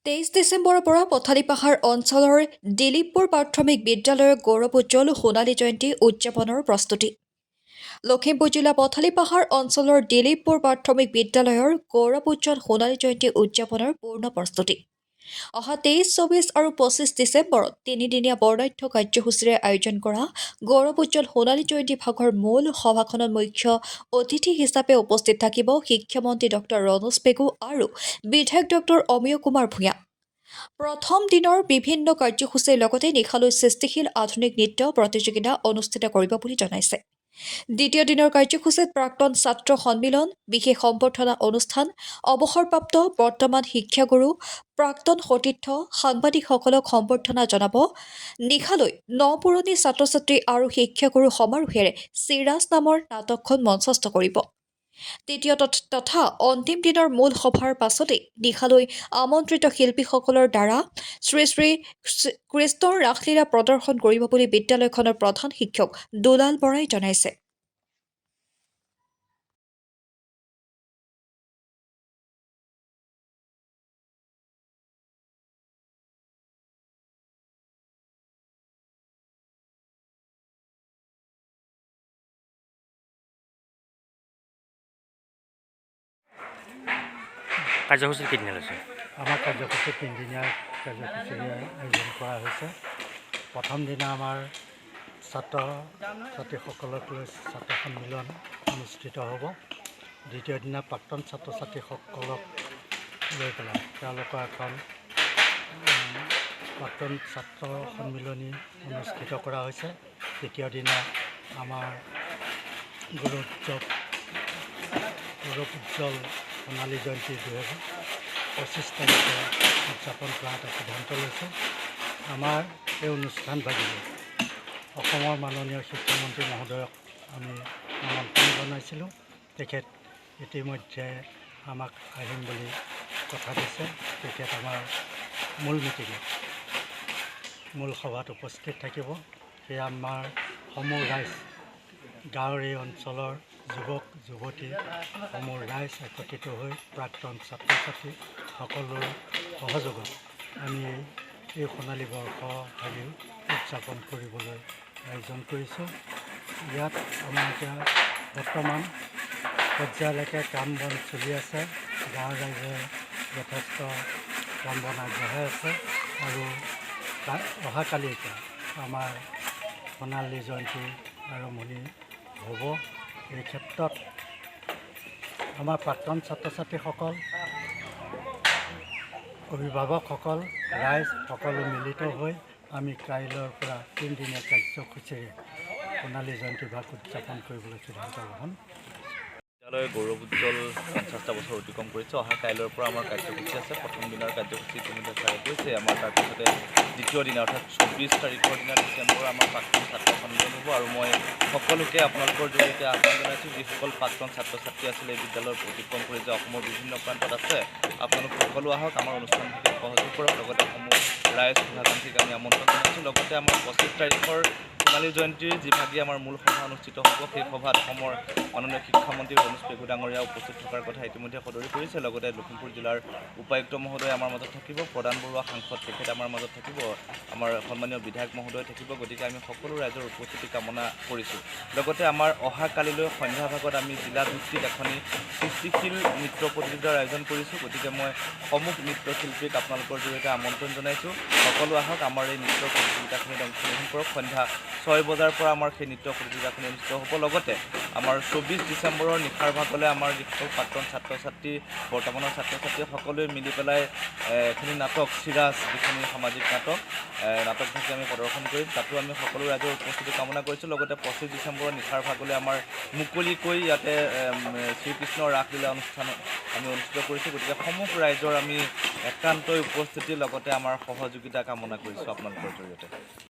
23 ডিচেম্বৰৰ পৰা পথালিপাহাৰ অঞ্চলৰ দিলীপপুৰ প্ৰাথমিক বিদ্যালয়ৰ গৌৰৱোজ্জ্বল সোণালী জয়ন্তী উদযাপনৰ প্ৰস্তুতি। লখিমপুৰ জিলা পথালিপাহাৰ অঞ্চলৰ দিলীপপুৰ প্ৰাথমিক বিদ্যালয়ৰ গৌৰৱোজ্জ্বল সোণালী জয়ন্তী উদযাপনৰ পূৰ্ণ প্ৰস্তুতি। অহা 23, 24 আৰু 25 ডিচেম্বৰত তিনিদিনীয়া বৰ্ণাঢ্য কাৰ্যসূচীৰে আয়োজন কৰা গৌৰৱোজ্জ্বল সোণালী জয়ন্তী ভাগৰ মূল সভাখনত মুখ্য অতিথি হিচাপে উপস্থিত থাকিব শিক্ষামন্ত্ৰী ডক্টৰ ৰণোজ পেগু আৰু বিধায়ক ডক্টৰ অমিয় কুমাৰ ভূঞা। প্ৰথম দিনৰ বিভিন্ন কাৰ্যসূচীৰ লগতে নিশালৈ সৃষ্টিশীল আধুনিক নৃত্য প্ৰতিযোগিতা অনুষ্ঠিত কৰিব বুলি জনাইছে। দ্বিতীয় দিনৰ কাৰ্যসূচীত প্ৰাক্তন ছাত্ৰ সন্মিলন, বিশেষ সম্বৰ্ধনা অনুষ্ঠান, অৱসৰপ্ৰাপ্ত বৰ্তমান শিক্ষাগুৰু, প্ৰাক্তন সতীৰ্থ, সাংবাদিকসকলক সম্বৰ্ধনা জনাব। নিশালৈ নপুৰণি ছাত্ৰ-ছাত্ৰী আৰু শিক্ষাগুৰু সমাৰোহেৰে চিৰাজ নামৰ নাটকখন মঞ্চস্থ কৰিব। তৃতীয় তথা অন্তিম দিনৰ মূল সভাৰ পাছতেই নিশালৈ আমন্ত্ৰিত শিল্পীসকলৰ দ্বাৰা শ্ৰী শ্ৰী কৃষ্ণৰ ৰাসলীলা প্ৰদৰ্শন কৰিব বুলি বিদ্যালয়খনৰ প্ৰধান শিক্ষক দুলাল বৰাই জনাইছে। কাৰ্যসূচী কেইদিনীয়া লৈছে? আমাৰ কাৰ্যসূচী তিনিদিনীয়া কাৰ্যসূচীৰে আয়োজন কৰা হৈছে। প্ৰথম দিনা আমাৰ ছাত্ৰ ছাত্ৰীসকলক লৈ ছাত্ৰ সন্মিলন অনুষ্ঠিত হ'ব। দ্বিতীয় দিনা প্ৰাক্তন ছাত্ৰ ছাত্ৰীসকলক লৈ পেলাই তেওঁলোকৰ এখন প্ৰাক্তন ছাত্ৰ সন্মিলনী অনুষ্ঠিত কৰা হৈছে। তৃতীয় দিনা আমাৰ গৌৰৱোজ্জ্বল সোণালী জয়ন্তী 2025 তাৰিখে উদযাপন কৰা এটা সিদ্ধান্ত লৈছে। আমাৰ এই অনুষ্ঠান ভাগিলে অসমৰ মাননীয় শিক্ষামন্ত্ৰী মহোদয়ক আমি আমন্ত্ৰণ জনাইছিলোঁ। তেখেত ইতিমধ্যে আমাক আহিম বুলি কথা দিছে। তেখেত আমাৰ মূল মিটিঙত মূল সভাত উপস্থিত থাকিব। সেয়া আমাৰ সমূহ ৰাইজ, গাঁৱৰ এই অঞ্চলৰ যুৱক যুৱতী সমূহ ৰাইজ একত্ৰিত হৈ প্ৰাক্তন ছাত্ৰ ছাত্ৰী সকলোৰে সহযোগত আমি এই সোণালী বৰ্ষ ভাগি উদযাপন কৰিবলৈ আয়োজন কৰিছোঁ। ইয়াত আমাৰ এতিয়া বৰ্তমান পৰ্যায়লৈকে কাম বন চলি আছে। গাঁৱৰ ৰাইজে যথেষ্ট কাম বন আগবঢ়াই আছে আৰু অহাকালিৰ পৰা আমাৰ সোণালী জয়ন্তী আৰম্ভণি হ'ব। এই ক্ষেত্ৰত আমাৰ প্ৰাক্তন ছাত্ৰ ছাত্ৰীসকল, অভিভাৱকসকল, ৰাইজ সকলো মিলিত হৈ আমি কাইলৈৰ পৰা তিনিদিনীয়া কাৰ্যসূচীৰে সোণালী জয়ন্তী ভাগ উদযাপন কৰিবলৈ সিদ্ধান্ত গ্ৰহণ। বিদ্যালয়ৰ গৌৰৱোজ্জ্বল 50টা বছৰ অতিক্ৰম কৰিছে। অহা কাইলৈৰ পৰা আমাৰ কাৰ্যসূচী আছে। প্ৰথম দিনৰ কাৰ্যসূচী ইতিমধ্যে চাই গৈছে। আমাৰ তাৰপিছতে দ্বিতীয় দিনা অৰ্থাৎ 24 তাৰিখৰ দিনা ডিচেম্বৰ আমাৰ প্ৰাক্তন ছাত্ৰ সন্মিলন হ'ব আৰু মই সকলোকে আপোনালোকৰ জৰিয়তে আহ্বান জনাইছোঁ, যিসকল প্ৰাক্তন ছাত্ৰ ছাত্ৰী আছিলে এই বিদ্যালয়ৰ অতিক্ৰম কৰি যে অসমৰ বিভিন্ন প্ৰান্তত আছে, আপোনালোক সকলো আহক, আমাৰ অনুষ্ঠানভাগে সহযোগ কৰক। লগতে সমূহ ৰাইজ শুভাকাংক্ষীক আমি আমন্ত্ৰণ জনাইছোঁ। লগতে আমাৰ 25 তাৰিখৰ সোণালী জয়ন্তীৰ যিভাগে আমাৰ মূল সভা অনুষ্ঠিত হ'ব, সেই সভাত অসমৰ মাননীয় শিক্ষামন্ত্ৰী ৰণোজ পেগু ডাঙৰীয়া উপস্থিত থকাৰ কথা ইতিমধ্যে সদৰি কৰিছে। লগতে লখিমপুৰ জিলাৰ উপায়ুক্ত মহোদয় আমাৰ মাজত থাকিব, প্ৰদান বৰুৱা সাংসদ তেখেত আমাৰ মাজত থাকিব, আমাৰ সন্মানীয় বিধায়ক মহোদয় থাকিব। গতিকে আমি সকলো ৰাইজৰ উপস্থিতি কামনা কৰিছোঁ। লগতে আমাৰ অহাকালিলৈ সন্ধ্যা ভাগত আমি জিলাভিত্তিক এখনি সৃষ্টিশীল নৃত্য প্ৰতিযোগিতাৰ আয়োজন কৰিছোঁ। গতিকে মই সমূহ নৃত্যশিল্পীক আপোনালোকৰ জৰিয়তে আমন্ত্ৰণ জনাইছোঁ, সকলো আহক, আমাৰ এই নৃত্য প্ৰতিযোগিতাখনিত অংশগ্ৰহণ কৰক। সন্ধ্যা 6 বজাৰ পৰা আমাৰ সেই নৃত্য প্ৰতিযোগিতাখনি অনুষ্ঠিত হ'ব। লগতে আমাৰ 24 ডিচেম্বৰৰ নিশাৰ ভাগলৈ আমাৰ যিসকল প্ৰাক্তন ছাত্ৰ ছাত্ৰী, বৰ্তমানৰ ছাত্ৰ ছাত্ৰী সকলোৱে মিলি পেলাই এখনি নাটক চিৰাজ, যিখনি সামাজিক নাটকভাগে আমি প্ৰদৰ্শন কৰিম। তাতো আমি সকলো ৰাইজৰ উপস্থিতি কামনা কৰিছোঁ। লগতে 25 ডিচেম্বৰৰ নিশাৰ ভাগলৈ আমাৰ মুকলিকৈ ইয়াতে শ্ৰীকৃষ্ণৰ ৰাসলীলা অনুষ্ঠান আমি অনুষ্ঠিত কৰিছোঁ। গতিকে সমূহ ৰাইজৰ আমি একান্তই উপস্থিতি লগতে আমাৰ সহযোগিতা কামনা কৰিছোঁ আপোনালোকৰ জৰিয়তে।